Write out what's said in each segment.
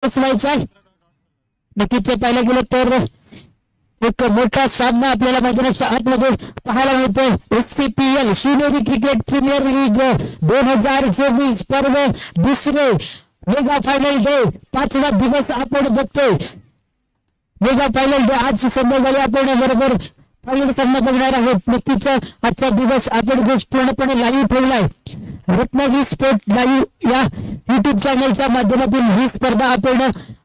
व्हायचा आहे. नक्कीच पाहायला गेलं तर एक मोठा सामना आपल्याला मैदानाच्या आतमध्ये पाहायला मिळतोय. SPPL Shivneri cricket premier league 2024 पर्व दुसरे मेगा फायनल डे 5वा दिवस आपण बघतोय. मेगा फायनल डे आज संध्याकाळी आपण बरोबर फायनल सामना बघणार आहोत. नक्कीच आजचा दिवस आपण पूर्णपणे लाईव्ह ठेवलाय. रत्नागिरी स्पोर्ट लाईव्ह या युट्यूब चॅनलच्या माध्यमातून ही स्पर्धा आपण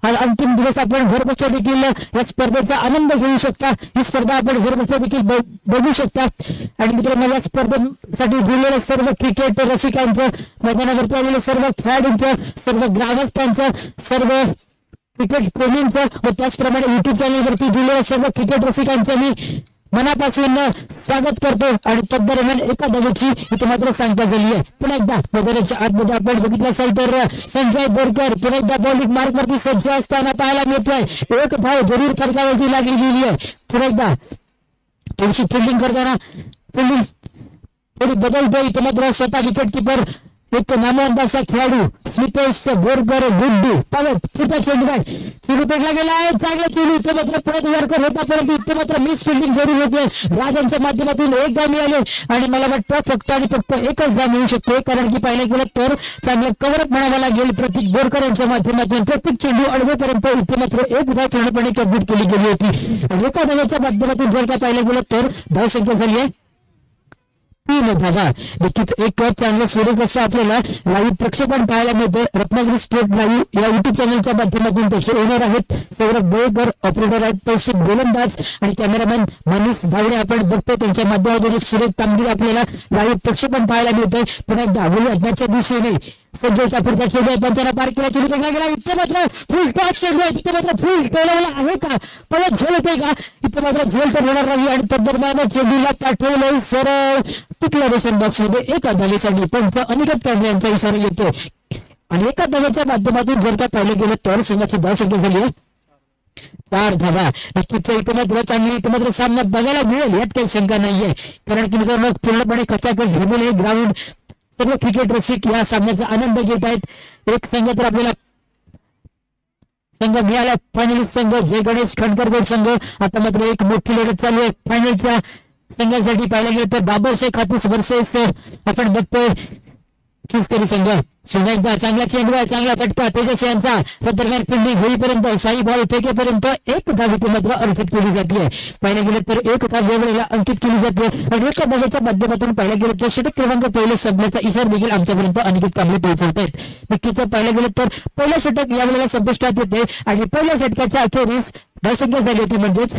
अंतिम दिवस आपण घर बसल्या देखील या स्पर्धेचा आनंद घेऊ शकता. ही स्पर्धा आपण घर बसल्या देखील बघू शकता. आणि मित्रांनो, या स्पर्धेसाठी जुळलेल्या सर्व क्रिकेट रसिकांचं, मैदानावरती आलेल्या सर्व खेळाडूंचं, सर्व ग्रामस्थांचं, सर्व क्रिकेट प्रेमींचं व त्याचप्रमाणे युट्यूब चॅनलवरती जुळलेल्या सर्व क्रिकेट रसिकांचं मी मनापासून स्वागत करतो. आणि तद्दरम्यान एका धावेची इथे मात्र सांगता झाली आहे. पुन्हा एकदा मैदानाच्या आतमध्ये आपण बघितलं असेल तर संजय बोरकर पुन्हा एकदा बॉलिंग मार्कवरती सज्ज असताना पाहायला मिळतोय. एक धाव जरूर फरकावरती लागली गेली आहे. पुन्हा एकदा थोडीशी फिल्डिंग करताना फिल्डिंग थोडी बदलतोय. इथे मात्र स्वतः विकेट किपर एक नामवंत असा खेळाडू स्मितेश बोरकर गुड्डू पुढचा चेंडू आहे. चेंडू पेटला गेला आहे. चांगला चेंडू इथे मात्र परत वर्कर होता, परंतु इथे मात्र मिस फिल्डिंग जरूर होते. राजांच्या माध्यमातून एक धाव मिळाले आणि मला वाटतं फक्त आणि फक्त एकच धाव मिळू शकते, कारण की पाहिलं गेलं तर चांगलं कव्हरअप म्हणावं लागेल प्रतीक बोरकर यांच्या माध्यमातून. प्रत्येक चेंडू अडवेपर्यंत इथे मात्र एक धाव पूर्णपणे कंप्लीट केली गेली होती. एका धावाच्या माध्यमातून जर का पाहिलं गेलं तर धावसंख्या झाली आहे 3 धावा. नक्कीच एक चांगलं सुरेख असं आपल्याला लाईव्ह प्रक्षेपण पाहायला मिळतं. रत्नागिरी स्पोर्ट लाईव्ह या युट्यूब चॅनलच्या माध्यमातून त्याचे ओनर आहेत सौरभ बोळकर, ऑपरेटर आहेत तौसिफ गोलंदाज आणि कॅमेरामॅन मनीष धावडे आपण बघतो. त्यांच्या माध्यमातून सुरेख कामगिरी आपल्याला लाईव्ह प्रक्षेपण पाहायला मिळतंय. पुन्हा एकदा आजच्या दिवशीने संजयचा पुढचा चेंडू आहे. पंचांना पार केला, चेंडू फेकला गेला. इथे मात्र फुल टॉच चेंडू आहे. तिथे मात्र फुल टोलवला आहे का, परत झेल होते का? इथे मात्र झेल तर होणार नाही आणि तद्दरम्यान चेंडूला पाठवलं सरळ टिकला रेशन बॉक्स मध्ये एका धावेसाठी. पण अनिकेत कांबळे यांचा इशारा येतो आणि एका धावेच्या माध्यमातून जर का पाहिलं गेलं तर संघाची धावसंख्या झाली आहे 4 धावा. नक्कीच इथे मात्र चांगली इथे मात्र सामना बघायला मिळेल यात काही शंका नाहीये, कारण की मित्रांनो पूर्णपणे खचाखच झेललेले ग्राउंड सर्व क्रिकेट रसिक या सामन्याचा आनंद घेत आहेत. एक संघ तर आपल्याला संघ मिळाला फायनलिस्ट संघ जय गणेश खंडकर संघ. आता मात्र एक मोठी लढत चालू आहे फायनलच्या संघासाठी. पाहायला गेलं तर बाबर शेख हाफिज वर्सेस आपण बघतोय खिसकरी संघ. एकदा चांगला चेंडू आहे, चांगला फटका तेजस यांचा. दरम्यान फिल्डिंग होईपर्यंत साई बॉल फेकेपर्यंत एक धाव इथे मात्र अर्जित केली जाते. पाहिलं गेलं तर एक धाव वेळेला अंकित केली जाते आणि एका धावेच्या माध्यमातून पाहिलं गेलं तर षटक क्रमांक पहिले संपण्याचा इशारा देखील आमच्यापर्यंत अनिकेत कांबळे पोहोचवत आहेत. नक्कीच पाहिलं गेलं तर पहिलं षटक या वेळेला संपुष्टात येते आणि पहिल्या षटकाच्या अखेरीस धावसंख्या झाली होती म्हणजेच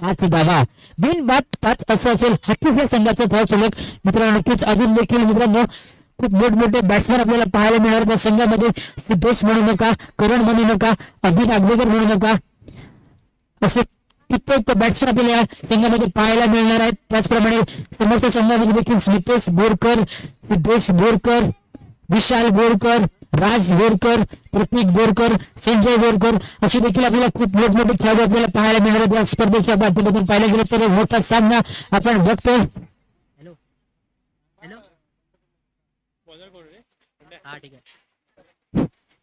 5 धावा. बिनबाद 5 असं असेल हाफिज या संघाचा धाव फलक. मित्रांनो नक्कीच अजून देखील मित्रांनो खूप मोठमोठे बॅट्समॅन आपल्याला पाहायला मिळणार त्या संघामध्ये. सिद्धेश म्हणू नका, करण म्हणू नका, अभिन आगवेकर म्हणू नका, असे कित्येक बॅट्समॅन आपल्याला संघामध्ये पाहायला मिळणार आहेत. त्याचप्रमाणे समोरच्या संघामध्ये देखील स्मितेश बोरकर, सिद्धेश बोरकर, विशाल बोरकर, राज बोरकर, प्रतीक बोरकर, संजय बोरकर अशी देखील आपल्याला खूप मोठमोठे खेळाडू आपल्याला पाहायला मिळणार आहेत. या स्पर्धेच्या माध्यमातून पाहायला गेलं तर मोठा सामना आपण बघतोय.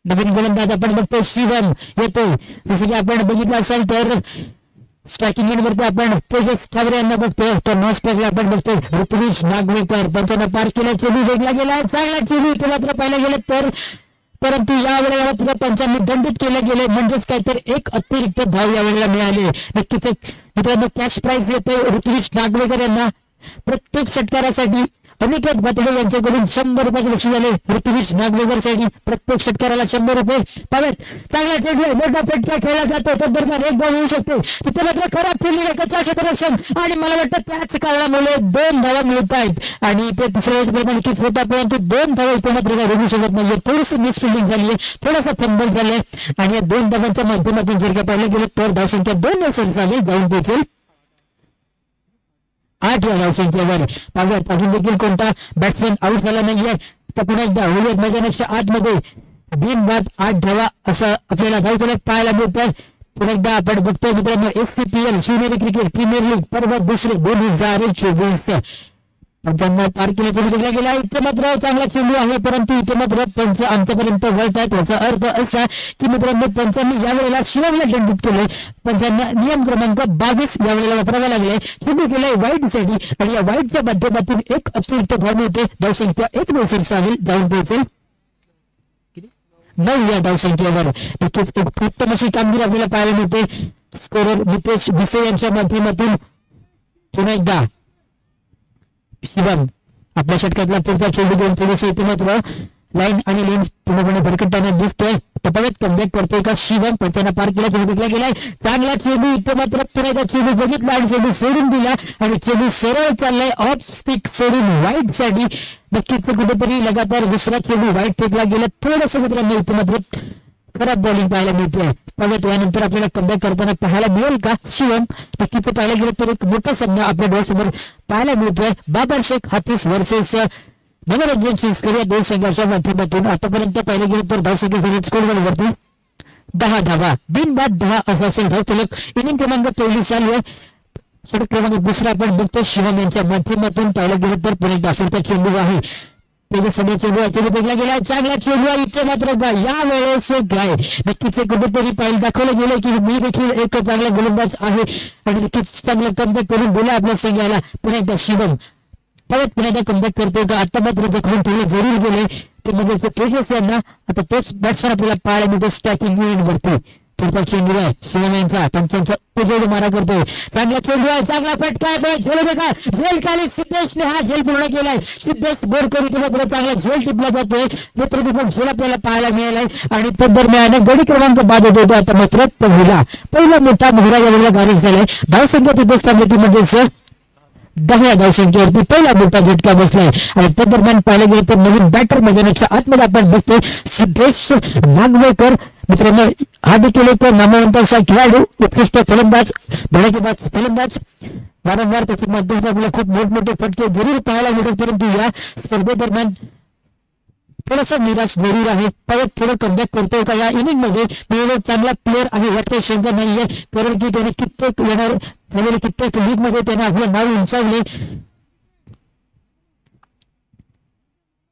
नवीन गोलंदाज आपण बघतोय शिवम येतोय. जसं की आपण बघितलं असेल तर स्ट्रायकिंग एंडवरती आपण तेजस ठाकरे यांना बघतोय. तर नॉस्टॅकला आपण बघतोय ऋतुराज नागवेकर. पंचांना पार केला, चेंडू वेगला गेला, चांगला चेंडू इथे मात्र पाहिलं गेलं तर परंतु या वेळेला मात्र पंचांनी दंडित केले गेले म्हणजेच काय तर एक अतिरिक्त धाव या वेळेला मिळाले. नक्कीच मित्रांनो कॅश प्राइज येते ऋतुराज नागवेकर यांना. प्रत्येक षटकारासाठी अनिकेत भातडे यांच्याकडून 100 रुपये बक्षीस झाले. ऋतुराज नागवेकर साठी प्रत्येक षटकाराला 100 रुपये. पावेत चांगला चेंडू मोठा फटका खेळला जातो. तर दरम्यान एक धाव होऊ शकते. तिथे मात्र खराब फिल्डिंग आहे, कच्चा क्षेत्ररक्षण आणि मला वाटतं त्याच कारणामुळे 2 धावा मिळत आहेत आणि ते तिसऱ्या प्रमाणे नक्कीच होता, परंतु 2 धावा इथे मात्र काय होऊ शकत नाहीये. थोडीशी मिस फिल्डिंग झाली आहे, थोडासा फंबल झालाय आणि या 2 धावांच्या माध्यमातून जर का पाहिलं गेलं तर धावसंख्या 2 असेल जाऊन पोहोचेल 8 या धावसंख्येवर. पाहूयात अजून देखील कोणता बॅट्समॅन आउट झाला नाहीये. तर पुन्हा एकदा होऊयात मैदानाच्या आतमध्ये बिनबाद 8 धावा असं आपल्याला धावसंख्या पाहायला मिळतंय. पुन्हा एकदा आपण बघतोय मित्रांनो SPPL Shivneri cricket premier league पर्व दुसरे 2024 पंचांना पार केले जिंकला गेला. इथे मात्र चांगला चेंडू आहे, परंतु इथे मात्र पंच आमच्यापर्यंत वळतात. याचा अर्थ असा की मित्रांनो पंचांनी यावेळेला शिवमला दंडित केले. पंचांना नियम क्रमांक 22 यावेळेला वापरावा लागले. चेंडू गेलाय वाईट साठी आणि या वाईटच्या माध्यमातून एक अतिरिक्त धाव मिळते. धावसंख्या 1 साहेल जाऊन पोहोचेल 9 या धावसंख्येवर. नक्कीच एक उत्तम अशी कामगिरी आपल्याला पाहायला मिळते. स्कोरर नितेश भिसे यांच्या माध्यमातून पुन्हा एकदा शिवम आपल्या षटकातला पुढचा चेंडू घेऊन थोडेसे इथे मात्र लाईन आणि लेन पूर्णपणे भरकटताना दिसतोय. तपवत कमबॅक करतोय का शिवम. पंचांना पार केला, चेंडू फेकला गेलाय. चांगला चेंडू इथे मात्र पुन्हा चेंडू बघितला आणि चेंडू सोडून दिला आणि चेंडू सरळ चाललाय ऑफ स्टिक सोडून वाईट साठी. नक्कीच कुठेतरी लगातार दुसरा चेंडू वाईट फेकला गेला. थोडस मित्रांनो इथे मात्र खराब बॉलिंग पाहायला मिळते. बघत यानंतर आपल्याला कमबॅक करताना पाहायला मिळेल का शिवम. नक्कीच पाहायला गेलं तर एक मोठा सामना आपल्या डोळ्यासमोर पाहायला मिळतोय. बाबर शेख हाफिज वर्सेस मनोरंजन शिंस्कर या दोन संघाच्या माध्यमातून आतापर्यंत पाहिलं गेलं तर धावसंख्या झाली स्कोरवरती 10 धावा बिनबाद 10 असा असेल धाव फलक. इनिंग क्रमांक 23 चालू आहे. षटक क्रमांक दुसरा आपण बघतो शिवम यांच्या माध्यमातून पाहिलं गेलं तर पुणे दासोरचा चेंडू आहे. चेंडू फेकला गेला. चांगला चेंडू आहे इथे मात्र या वेळेस काय नक्कीच कुठेतरी पाहिलं दाखवलं गेलं की मी देखील एक चांगला गोलंदाज आहे आणि नक्कीच चांगला कमबॅक करून दिला आपल्या संघाला. पुन्हा एकदा शिवम परत पुन्हा एकदा कमबॅक करतो का. आता मात्र जखून ठेवले जरूर गेले ते म्हणजे तेजस यांना. आता तोच बॅट्समॅन आपल्याला पाहायला मिळतो स्टॅकिंग वरती. पुढचा चेंडू आहे शिवम यांचा. पंचांचा उजेड मारा करतोय. चांगला चेंडू आहे, चांगला फटका आहे. झेल का झेल खाली सिद्धेशने हा झेल पूर्ण केलाय. सिद्धेश बोरकर इथे मात्र चांगला झेल टिपला जातोय. नेत्रदीपक झेल आपल्याला पाहायला मिळालाय आणि तदरम्यान गडी क्रमांक बाद होतो. आता मात्र पहिला मोठा मोहरा यावेळेला जारी झालाय. धावसंख्या तिथे स्थानिक म्हणजेच 10 धावसंख्येवरती पहिला मोठा झटका बसलाय. आणि तदरम्यान पाहिलं गेलं तर नवीन बॅटर मैदानाच्या आतमध्ये आपण बघतोय सिद्धेश नागवेकर. मित्रांनो हा देखील एक नामवंत असा खेळाडू, उत्कृष्ट फलंदाज, धडाकेबाज फलंदाज. वारंवार त्याच्या माध्यमातून आपल्याला खूप मोठमोठे फटके जरूर पाहायला मिळतात, परंतु या स्पर्धेदरम्यान थोडासा निराश जरूर आहे. परत थोडं कमबॅक करतोय का या इनिंग मध्ये. चांगला प्लेअर आहे यात काही शंका नाहीये, कारण की त्याने कित्येक येणार झालेले कित्येक लीग मध्ये त्याने आपलं नाव उंचावले.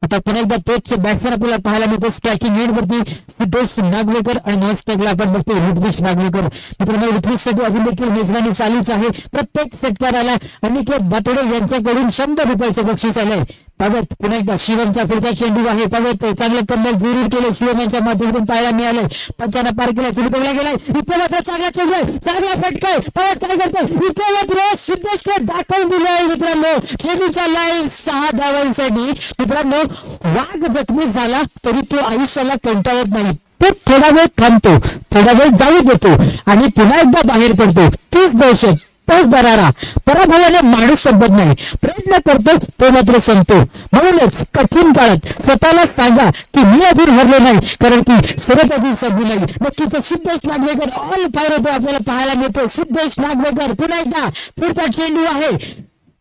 आता पुन्हा एकदा तोच बॅट्समॅन आपल्याला पाहायला मिळतो स्ट्रायकिंग एंड वरती सिद्धेश नागवेकर आणि नॉन स्ट्राईकला आपण बघतो ऋत्विज नागवेकर. मित्रांनो ऋत्विजसाठी अजून देखील मेजबानी चालूच आहे. प्रत्येक षटकाराला अनिकेत बातडे यांच्याकडून 100 रुपयाचं बक्षीस आलंय. पावत पुन्हा एकदा शिवमचा पुढचा चेंडू आहे. पावत चांगलं कमबॅक जरूर केलं शिवम यांच्या माध्यमातून पाहायला मिळालंय. पंचांना पार केला, चेंडू फेकला गेलाय. इथे मात्र चांगला चेंडू आहे, चांगला फटका. पावत काय करतो इथे मात्र सिद्धेशने दाखवून दिलंय. मित्रांनो चेंडू चाललाय 6 धावांसाठी. मित्रांनो वाघ जखमी झाला तरी तो आयुष्याला कंटाळत नाही. तो थोडा वेळ थांबतो, थोडा वेळ जाऊ देतो आणि पुन्हा एकदा बाहेर पडतो. तीच दहशत, तोच दरारा. पराभवाने माणूस संपत नाही, प्रयत्न करतो तो मात्र संपतो. म्हणूनच कठीण काळात स्वतःला सांगा की मी अजून हरलो नाही, कारण की शरद अजून संपली नाही. नक्कीच सिद्धेश नागवेकर ऑल फायर होतो आपल्याला पाहायला मिळतो. सिद्धेश नागवेकर पुन्हा एकदा पुढचा चेंडू आहे.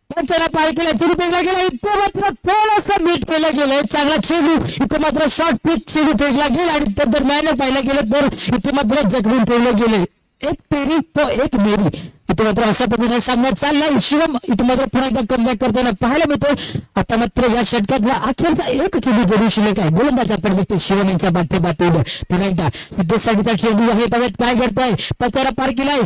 पंचाला पार केला, चेंडू फेकला गेला. इथे मात्र थोडंसं मीठ केलं गेलंय. चांगला चेंडू इथे मात्र शॉर्ट पिच चेंडू फेकला गेला आणि त्या दरम्यान पाहिलं गेलं तर इथे मात्र जखडून ठेवलं गेले. एक पेरी तो एक मेरी. इथे मात्र अशा पद्धतीने सामना चाललाय. शिवम इथे मात्र पुन्हा एकदा कमबॅक करताना पाहायला मिळतो. आता मात्र या षटकातला अखेरचा एक चेंडू जरूर शिल्लक आहे. गोलंदाज आपण बघतो शिवम यांच्या माध्यमातून. पुन्हा एकदा सिद्धेशचा चेंडू आहे. पावत काय करताय, पंचाला पार केलाय.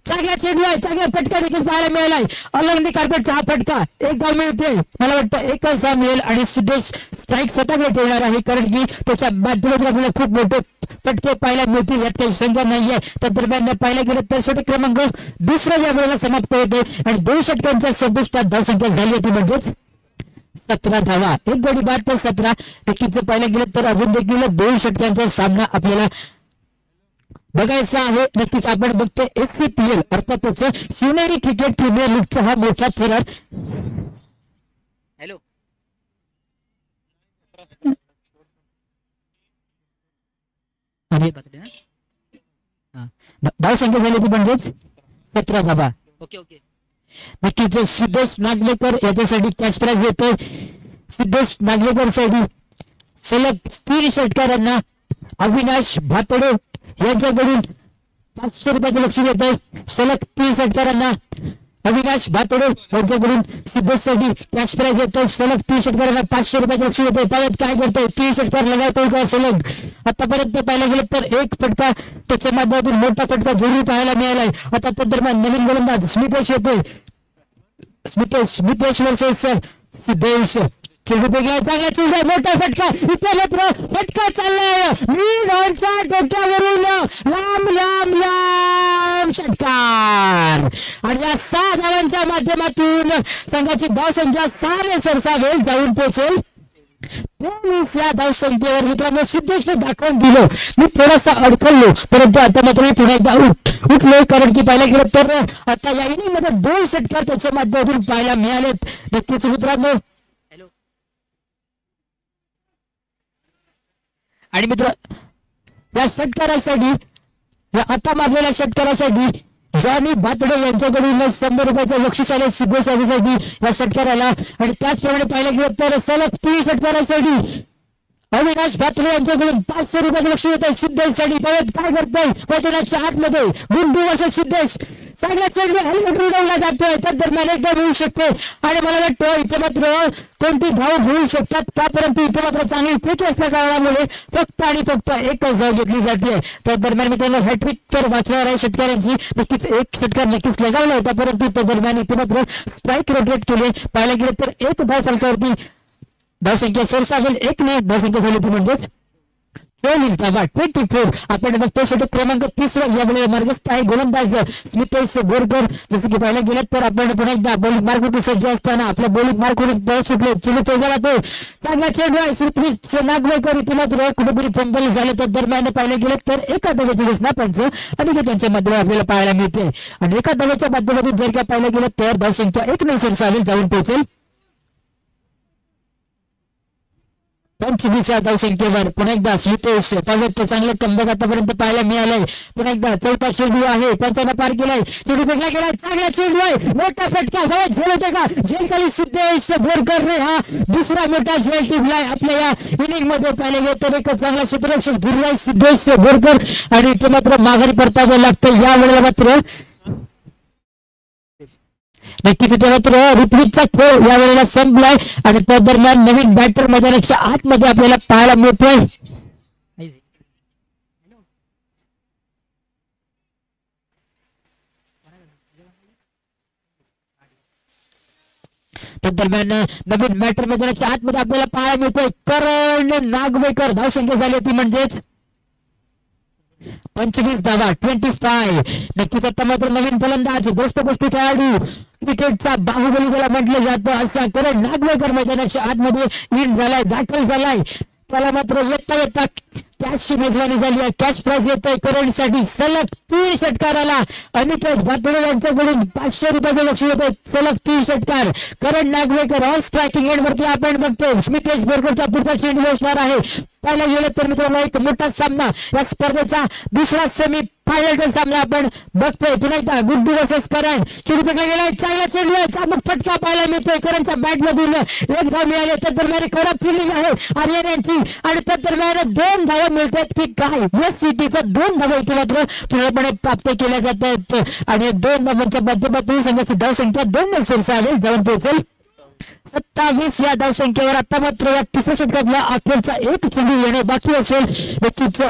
चांगला चेंडू आहे, चांगला फटका देखील पाहायला मिळालाय. अलंदी कार्पेटचा हा फटका एक धाव मिळते. मला वाटतं एकच धाव मिळेल आणि सिद्धेश स्ट्राईक स्वतःकडे ठेवणार आहे, कारण की त्याच्या माध्यमातून आपल्याला खूप मोठे फटके पाहायला मिळतील यात काही शंका नाहीये. त्या दरम्यान पाहायला गेलं तर षटक क्रमांक दुसरा या वेळेला समाप्त होते आणि 2 षटकांच्या संपुष्टात धावसंख्या झाली होती म्हणजेच 17 धावा. एक गडी बाद तर 17. नक्कीच पाहायला गेलं तर अजून देखील 2 षटकांचा सामना आपल्याला बघायचा आहे. नक्कीच आपण बघतोय FCPL अर्थातच शिवनेरी क्रिकेट प्रीमियर लीगचा हा मोठा थरार. हॅलो धावसंख्या झाली होती म्हणजेच 17 धावा. Okay okay. नक्कीच सिद्धेश नागवेकर याच्यासाठी कॅश प्राइज येतोय. सिद्धेश नागवेकर साठी सलग 3 षटकारांना अविनाश भातडे यांच्याकडून 500 रुपयाचं बक्षीस येत आहे. सलग 3 षटकारांना अविनाश भातोडे यांच्याकडून सिद्धेशसाठी कॅश प्राइज येतो सलग 30 षटकारांना 500 रुपये बक्षीस येते पाहत काय करतोय 30 षटकार लगावतोय का सलग आतापर्यंत पाहायला गेलं तर एक फटका त्याच्या माध्यमातून मोठा फटका जरूर पाहायला मिळालाय आता त्या दरम्यान नवीन गोलंदाज स्मितेश येतोय स्मितेश वर्सेस सिद्धेश चांगला चीज आहे मोठा फटका इथे मात्र फटका चाललाय लीडच्या डोक्यावरून लांब लांब लांब षटकार आणि या 6 धावांच्या माध्यमातून संघाची धावसंख्या 6 सरसावेल जाऊन पोहोचेल 23 या धावसंख्येवर मित्रांनो सिद्धेश दाखवून दिलं मी थोडासा अडकलो परंतु आता मात्र पुन्हा एकदा उठलो कारण की पाहायला गेलं तर आता या इनिंग मध्ये 2 षटकार त्याच्या माध्यमातून पाहायला मिळालेत नक्कीच मित्रांनो आणि मित्र या षटकारासाठी या आता मारलेल्या षटकारासाठी जॉनी भातडे यांच्याकडून 100 रुपयाचं बक्षीस आले सिद्धेश यादवसाठी या षटकाराला आणि त्याचप्रमाणे पाहायला गेलं तर सलग 30 षटकारासाठी अविनाश भातडे यांच्याकडून 500 रुपयाचं बक्षीस येतं सिद्धेशसाठी परत काय करतोय मैदानाच्या आतमध्ये गुंडू वर्सेस सिद्धेश चांगला चेंडू हेल्मेट उडवला जातोय तर दरम्यान एकदा मिळू शकते आणि मला वाटतं इथे मात्र कोणती धाव घेऊ शकतात का परंतु इथे मात्र चांगली पिच असल्या कारणामुळे फक्त आणि फक्त एकच धाव घेतली जाते तर दरम्यान मी त्यांना हॅट्रिक तर वाचणार आहे षटकारांची नक्कीच एक षटकार नक्कीच लगावला होता परंतु त्या दरम्यान इथे मात्र स्ट्राईक रोटेट केले पाहायला गेले तर एक धाव फलकावरती धावसंख्या सरसावेल 1 ने धावसंख्या झाली ती म्हणजेच 24 आपण बघतो षटक क्रमांक 30 यावेळी मार्गस्थ आहे गोलंदाज स्मितेश बोरकर जसं की पाहायला गेलं तर आपण पुन्हा एकदा बॉलिंग मार्कवरती सज्ज असताना आपल्या बॉलिंग मार्कवरून बॉल सुटले चेंडू चौकाला तो चांगला चेंडू आहे श्रीकृष्ण नागवेकर इथे मात्र कुठेतरी फंबल झाले तर दरम्यान पाहायला गेलं तर एका धावेची घोषणा पंच आणि त्यांच्या माध्यमातून आपल्याला पाहायला मिळते आणि एका धावेच्या माध्यमातून जर का पाहायला गेलं तर धावसंख्या 1 ने सरसावेल जाऊन पोहोचेल 25 धावसंख्येवर पुन्हा एकदा स्मितेश पावत चांगलं कमबॅक आतापर्यंत पाहायला मिळालंय पुन्हा एकदा चौथा चेंडू आहे पंचांना पार केलाय चेंडू फेकला गेलाय चांगला चेंडू आहे मोठा फटका हवेत झेल होते का झेल खाली सिद्धेश बोरकरने हा दुसरा मोठा झेल टिपलाय आपल्या या इनिंग मध्ये पाहिले गेले तर एक चांगला क्षेत्ररक्षक गिरलाय सिद्धेश बोरकर आणि ते मात्र माघारी परतावं लागतं या वेळेला मात्र नक्कीच इथे मात्र ऋत्विकचा खेळ या वेळेला संपलाय आणि त्या दरम्यान नवीन बॅटर मैदानाच्या आतमध्ये आपल्याला पाहायला मिळतोय त्या दरम्यान नवीन बॅटर मैदानाच्या आतमध्ये आपल्याला पाहायला मिळतोय करण नागवेकर धावसंख्या झाली ती म्हणजेच 25 धावा 25 नक्कीच आता मात्र नवीन फलंदाज गोष्टी खेळाडू क्रिकेटचा बाहुबली त्याला म्हटलं जातं असा करण नागवेकर मैदानाच्या आतमध्ये इन झालाय दाखल झालाय त्याला मात्र येता कॅचची मेजवानी झाली आहे कॅच प्राइज येतोय करणसाठी सलग 3 षटकाराला अनिकेत भातडे यांच्याकडून 500 रुपयाचे बक्षीस येतोय सलग 3 षटकार करण नागवेकर ऑन स्ट्रायकिंग एंड वरती आपण बघतोय स्मितेश बोरकरचा पुढचा चेंडू असणार आहे पाहायला गेलं तर मित्रांनो एक मोठा सामना या स्पर्धेचा दुसरा सेमी फायनलचा सामना आपण बघतोय पुन्हा एकदा गुड्डू वर्सेस करण चेंडू फेकला गेलाय चांगला चेंडू आहे चाबूक फटका पाहायला मिळतोय करणच्या बॅट मधून एक धाव मिळाली तर दरम्यान कडक फिल्डिंग आहे आर्यन यांची आणि त्या दरम्यान 2 धावा मिळतात की काय या सिटीचा 2 धावा इथे मात्र पूर्णपणे प्राप्त केल्या जात आहेत आणि 2 धावांच्या माध्यमातून संघाची धावसंख्या 2 ने सरसावेल जाऊन पोहोचेल 27 या धावसंख्येवर आता मात्र या तिसऱ्या षटकातला अखेरचा एक चेंडू येणे बाकी असेल नक्कीच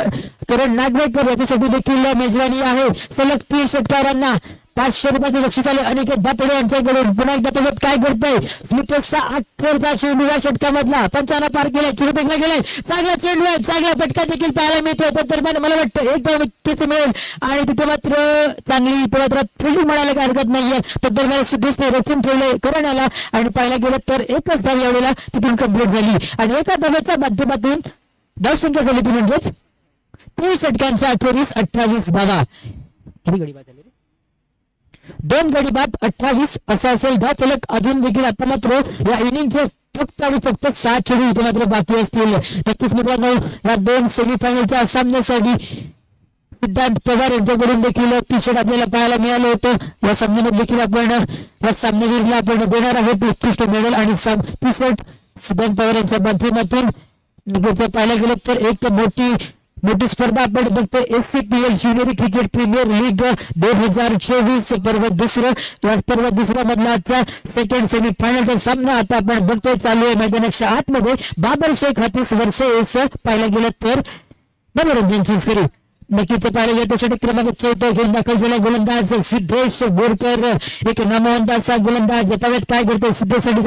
करण नागवेकर याच्यासाठी देखील मेजवानी आहे सलग 3 षटकारांना 500 रुपयाचे बक्षीस आले अनिकेत भातडे यांच्याकडून पुन्हा एकदा बघत काय करतोय स्मितेशचा अखेरचा चेंडू या षटकामधला पंचांना पार केलाय चेंडू फेकला गेलाय चांगला चेंडू आहे चांगला फटका देखील पाहायला मिळतोय तर दरम्यान मला वाटतं एक धाव तिथे मिळेल आणि तिथे मात्र चांगली मात्र फिल्डिंग म्हणायला काही हरकत नाहीये तर दरम्यान सिद्धेशने रोखून ठेवले करण्याला आणि पाहायला गेलं तर एकच धाव यावेळेला तिथून कंप्लीट झाली आणि एका धावाच्या माध्यमातून धावसंख्या झाली ती म्हणजेच 3 षटकांच्या अखेरीस 28 धावा 2 गडी बाद 28 असा असेल धाव फलक अजून देखील आता मात्र या इनिंगचे फक्त आणि फक्त 6 चेंडू इथे मात्र बाकी असतील नक्कीच मित्रांनो या 2 सेमीफायनलच्या सामन्यासाठी सिद्धांत पवार यांच्याकडून देखील टी शर्ट आपल्याला पाहायला मिळालं होतं या सामन्यामध्ये देखील आपण या सामन्यावीरला आपण देणार आहोत उत्कृष्ट मेडल आणि टी शर्ट सिद्धांत पवार यांच्या माध्यमातून पाहायला गेलं तर एक मोठी मोठी स्पर्धा आपण बघतोय एससीपीएल ज्युनियर क्रिकेट प्रीमियर लीग 2024 पर्व दुसरं. या पर्व दुसऱ्या मधला आजचा सेकंड सेमीफायनलचा सामना आता आपण बघतोय चालू आहे मैदानाच्या आतमध्ये. बाबर शेख हातीस वर्सेस पाहायला गेलं तर मनोरंजन संस्कारी. नक्कीच पाहिलं गेलं त्यासाठी क्रमांक 14 घेऊन दाखल झाला गोलंदाज सिद्धेश बोरकर. एक नामवंत असा गोलंदाज. काय करतोय सिद्धेशसाठी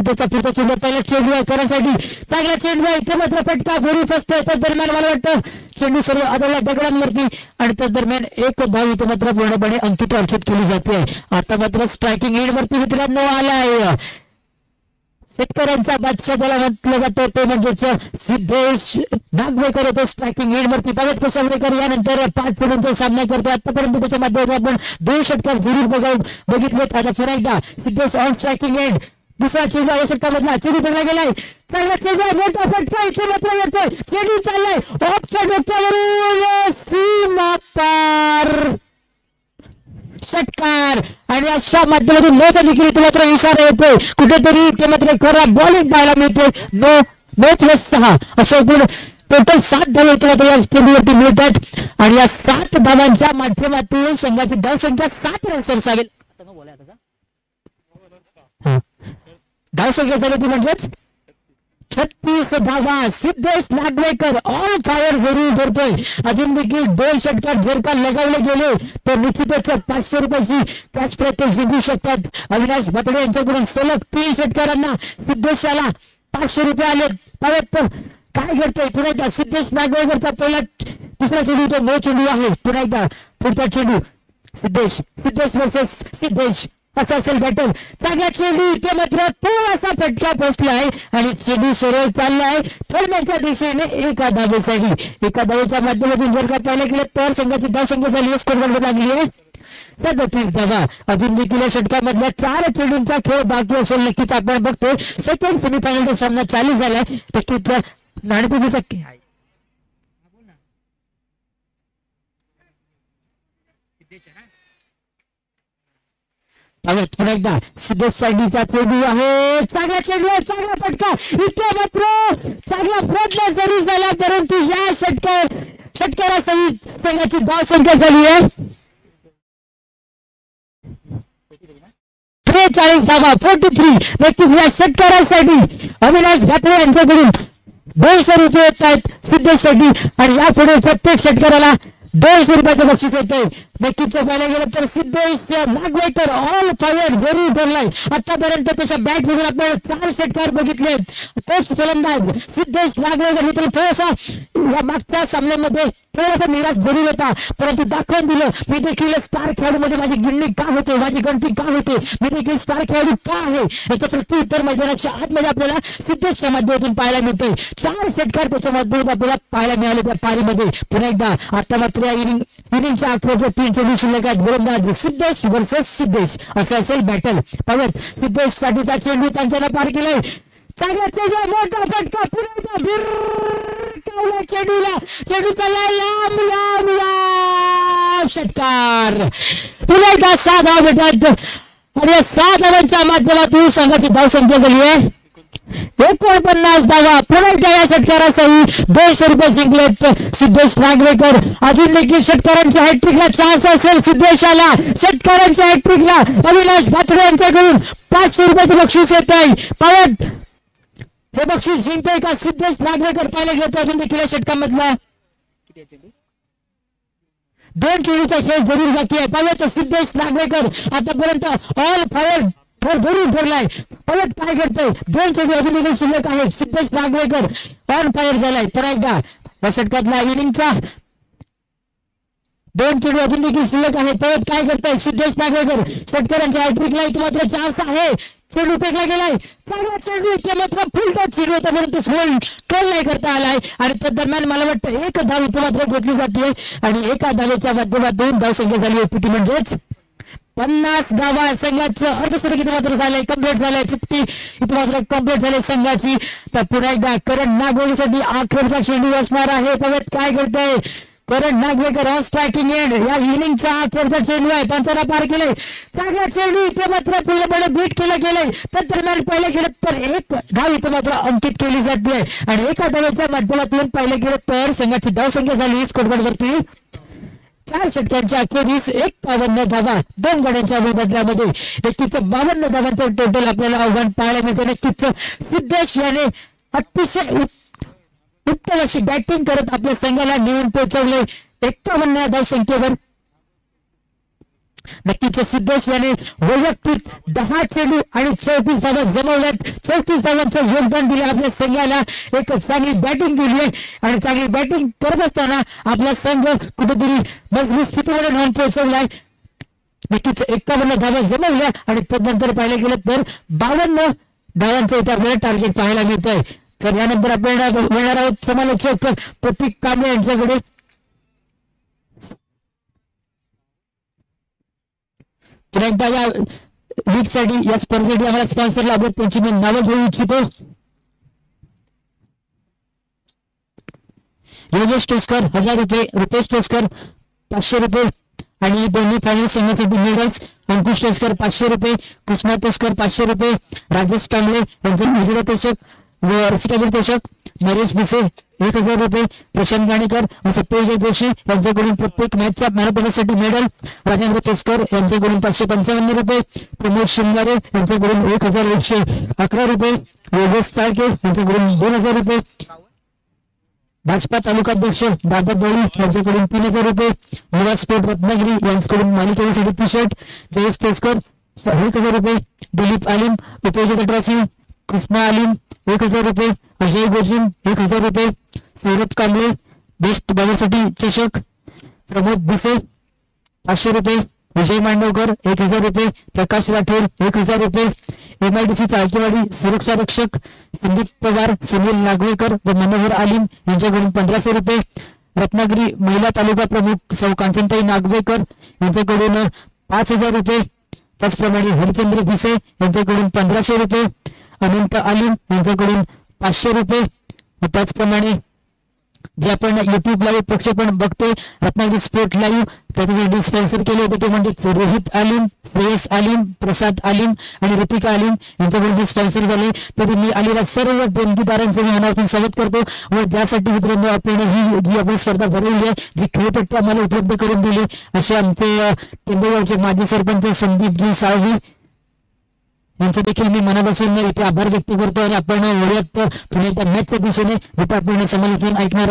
त्याचा पुढचा चेंडू पहिला चेंडू आहे करासाठी चांगला चेंडू आहे. इथे मात्र फटका भरूच असतो. त्या दरम्यान मला वाटतं चेंडू सर्व आदळला दगडांवरती आणि त्या दरम्यान एक धाव इथे मात्र पूर्णपणे अंकित अर्चित केली जाते. आता मात्र स्ट्रायकिंग एंड वरती मित्रांनो आलाय शेतकऱ्यांचा बादशाह त्याला म्हटलं जातं ते म्हणजेच सिद्धेश नागवेकर होते स्ट्रायकिंग एंड वरती. पावत कोसावडेकर यानंतर 5 चेंडूंचा सामना करतो. आतापर्यंत त्याच्या माध्यमातून आपण 2 षटकार जरूर बघितलेत. आता पुन्हा एकदा सिद्धेश ऑन स्ट्रायकिंग एंड. दुसरा चेंडू या षटकामधला चेंडू बघला गेलाय. चांगला चेंडू मोठा फटका इथे मात्र येतोय. चेंडू चाललाय ऑफच्या डोक्यावरून सीमा पार षटकार आणि अशा माध्यमातून न देखील मात्र इशारा येतोय कुठेतरी ते मात्र खरा बॉलिंग पाहायला मिळते. नो प्लस 6 अशा एकूण टोटल 7 धावा मात्र या चेंडूवरती मिळतात आणि या 7 धावांच्या माध्यमातून संघाची धावसंख्या 7 रन्स असावी. धावसंख्या झाली ती म्हणजेच 36 धावा. सिद्धेश नागवेकर ऑल फायर जरूर करतोय. अजून देखील 2 षटकार जर का लगावले गेले तर निश्चितच 500 रुपयाची कॅश प्राइज जिंकू शकतात. अविनाश भातडे यांच्याकडून सलग 3 षटकारांना सिद्धेशाला 500 रुपये आले. पाहत काय करतोय पुन्हा एकदा सिद्धेश नागवेकरचा पहिला दुसरा चेंडू तो नो चेंडू आहे. पुन्हा एकदा पुढचा चेंडू सिद्धेश वर्सेस सिद्धेश असा असेल बॅटल. चांगला चेंडू इथे मात्र थोडासा फटका बसलाय आणि चेंडू सरळ चाललाय ठरण्याच्या दिशेने एका धावेसाठी. एका धावेच्या माध्यमातून जर का पाहिलं गेलं तर संघाची धावसंख्या झाली स्कोर लागली आहे 37 धावा. अजून देखील षटकामधल्या 4 चेंडूंचा खेळ बाकी असेल. नक्कीच आपण बघतोय सेकंड सेमीफायनलचा सामना चालू झालाय. नक्कीच नाणेफेकीचा पुन्हा एकदा सिद्धेश साईडचा चेंडू आहे. चांगला चेंडू आहे. चांगला फटका इथे मात्र चांगला प्रयत्न जरूर झाला परंतु या षटकारासहित संघाची धावसंख्या झाली आहे 43 धावा 43. नक्कीच या षटकारासाठी अविनाश भातडे यांच्याकडून 200 रुपये येत आहेत सिद्धेशसाठी आणि यापुढे प्रत्येक षटकाराला 200 रुपयाचं बक्षीस येतंय. नक्कीच पाहायला गेलं तर सिद्धेश नागवेकर ऑल फायर जरूर धरलाय. आतापर्यंत त्याच्या बॅट मधून आपण 4 षटकार बघितले. तोच फलंदाज सिद्धेश नागवेकर मित्र थोडासा या मागच्या सामन्यामध्ये थोडासा निराश जरूर होता परंतु दाखवून दिलं मी देखील स्टार खेळाडूमध्ये माझी गिणणी का होते माझी गणती का होते मी देखील स्टार खेळाडू का आहे याचं प्रत्युत्तर मैदानाच्या आतमध्ये आपल्याला सिद्धेशच्या माध्यमातून पाहायला मिळतंय. 4 षटकार त्याच्या माध्यमातून आपल्याला पाहायला मिळाले त्या पारीमध्ये. पुन्हा एकदा आता मात्र या इनिंगच्या अखेरच्या 3 चेंडू शिल्लक आहेत. गोलंदाज सिद्धेश वर्सेस सिद्धेश असं असेल बॅटल. पाहत सिद्धेश साठीचा चेंडू त्यांच्याला पार केलाय. चांगला चेंडू मोठा फटका पुन्हा चेंडूला चेंडू चालला लांब षटकार. पुन्हा एकदा 6 धावा भेटतात आणि या 6 धावांच्या माध्यमातून संघाची धावसंख्या झाली आहे 49 धावा. पुन्हा एकदा या षटकारासही 200 रुपये जिंकलेत सिद्धेश नागवेकर. अजून देखील षटकारांच्या हॅट्रिकला चान्स असेल सिद्धेशाला. षटकारांच्या हॅट्रिकला अविनाश भातडे यांच्याकडून 500 रुपयाचं बक्षीस येत आहे. पावत हे बक्षीस जिंकतोय का सिद्धेश नागवेकर पाहिलं गेलं अजून देखील या षटकामधला 2 चेंडूचा खेळ जरूर बाकी आहे. पावत सिद्धेश नागवेकर आतापर्यंत ऑल फायर जरूर धरलाय. परत काय करतोय 2 चेंडू अजून देखील शिल्लक आहेत. सिद्धेश नागवेकर ऑन फायर झालाय. पुन्हा एकदा या षटकातला इनिंगचा 2 चेंडू अजून देखील शिल्लक आहे. परत काय करताय सिद्धेश नागवेकर. षटकारांच्या हॅट्रिकला इथे मात्र चान्स आहे. चेंडू फेकला गेलाय. चांगला चेंडू इथे मात्र फुल टच चेंडू होता परंतु ट्रोल नाही करता आलाय आणि त्या दरम्यान मला वाटतं 1 धाव इथे मात्र घेतली जाते आणि एका धावेच्या माध्यमातून धावसंख्या झाली होती म्हणजे 50 धावा संघाचं अर्धशतक इथे मात्र झालंय कम्प्लीट झालंय 50 इथे मात्र कम्प्लीट झाले संघाची. तर पुन्हा एकदा करण नागवडीसाठी 8 चेंडू असणार आहे. परत काय करतोय करण नागवेकर ऑन स्ट्रायकिंग एंड या इनिंगचा अखेरचा चेंडू आहे, पंचाला पार केले. चांगला चेंडू इथे मात्र पूर्णपणे बीट केलं गेलंय. तर दरम्यान पहिल्या खेळात तर एक धाव इथे मात्र अंकित केली जाते आहे आणि एका धावेच्या माध्यमातून पहिल्या खेळात तर संघाची धावसंख्या झाली स्कोरबोर्डवरती 4 षटकांच्या अखेरीस 51 धावा 2 गड्यांच्या बदल्यामध्ये 52 धावांचं टोटल आपल्याला आव्हान पाहायला मिळते. नक्कीच सिद्धेश याने अतिशय उत्तम अशी बॅटिंग करत आपल्या संघाला नेऊन पोहोचवले 51 धावसंख्येवर. नक्कीच सिद्धेश याने वैयक्तिक 10 चेंडू आणि 34 धावा जमवल्यात. 34 धावांचं योगदान दिले आपल्या संघाला. एक चांगली बॅटिंग केली आहे आणि चांगली बॅटिंग करत असताना आपला संघ कुठेतरी मजबूत स्थितीमध्ये नेऊन पोहोचवलाय. नक्कीच 51 धावा जमवल्या आणि त्यानंतर पाहिलं गेलं तर 52 धावांचं इथे आपल्याला टार्गेट पाहायला मिळत आहे. तर यानंतर आपल्याला मिळणार आहोत समालोचक प्रतीक कांबळे यांच्याकडे. पुन्हा एकदा या लीग साठी या स्पर्धेसाठी आम्हाला स्पॉन्सर लागत त्यांची मी नावं घेऊ इच्छितो. योगेश टोस्कर 1000 रुपये, रुपेश टोस्कर 500 रुपये आणि दोन्ही फायनल संघासाठी मेडल्स अंकुश टोस्कर 500 रुपये, कृष्णा टोस्कर 500 रुपये, राजेश कांबळे यांचे महिला तोषक व रसिका तोषक, नरेश भिसे 1000 रुपये, प्रशांत गाणेकर व सत्यविजय जोशी यांच्याकडून प्रत्येक मॅचच्या मॅरेथॉनसाठी मेडल, राजेंद्र तोस्कर यांच्याकडून 555 रुपये, प्रमोद शिंगारे यांच्याकडून 1111 रुपये, योगेश साळके यांच्याकडून 2000 रुपये, भाजपा तालुकाध्यक्ष दादा डोळी यांच्याकडून 3000 रुपये, युवा स्पोर्ट रत्नागिरी यांच्याकडून मालिकेसाठी टी शर्ट, जयेश तोस्कर 1000 रुपये, दिलीप आलिम उपयोजित ट्रॉफी, कृष्णा आलिम 1000 रुपये, अजय गोजिम 1000 रुपये, सौरभ कांबळे बेस्ट बॉलरसाठी चषक, प्रमोद भिसे 500 रुपये, विजय मांडवकर 1000 रुपये, प्रकाश राठोड 1000 रुपये, MIDC चाळकेवाडी सुरक्षा रक्षक संदीप पवार, सुनील नागवेकर व मनोहर आलिम यांच्याकडून 1500 रुपये, रत्नागिरी महिला तालुका प्रमुख सौ कांचनताई नागवेकर यांच्याकडून 5000 रुपये, त्याचप्रमाणे हरिचंद्र भिसे यांच्याकडून 1500 रुपये, अनंत आलिम यांच्याकडून 500 रुपये, त्याचप्रमाणे जे आपण युट्यूब लाईव्ह प्रक्षेपण बघतोय रत्नागिरी स्पोर्ट लाईव्ह त्याच्यासाठी स्पॉन्सर केले होते ते म्हणजे रोहित आलिम, श्रेयस आलिम, प्रसाद आलिम आणि ऋतिका आलिम यांच्याकडून स्पॉन्सर झाले. तरी मी आलेल्या सर्व देणगीदारांचे मी मनापासून स्वागत करतो व ज्यासाठी मित्रांनो आपण ही जी आपण स्पर्धा भरवली आहे जी खेळपट्टी आम्हाला उपलब्ध करून दिली असे आमचे टेंबेगावचे माजी सरपंच संदीपजी साळवी यांचं देखील मी मनापासून इथे आभार व्यक्त करतो. आणि आपण वळूयात पुण्याच्या मॅचच्या दिशेने इथे आपण समालोचन ऐकणार.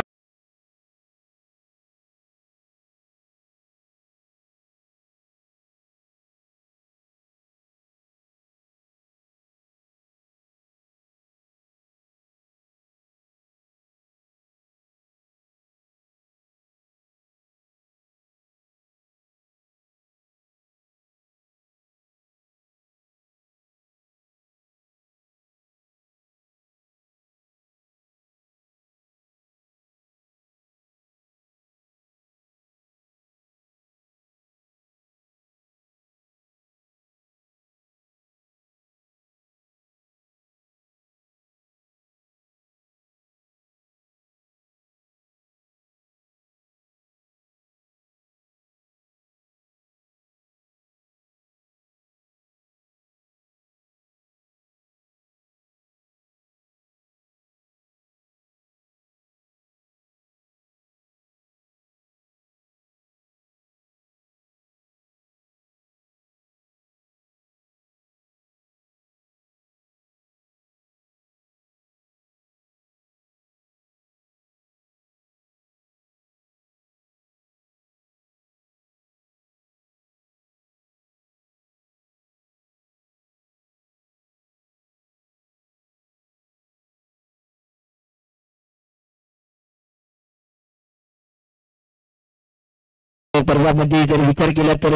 पर्वामध्ये जर विचार केला तर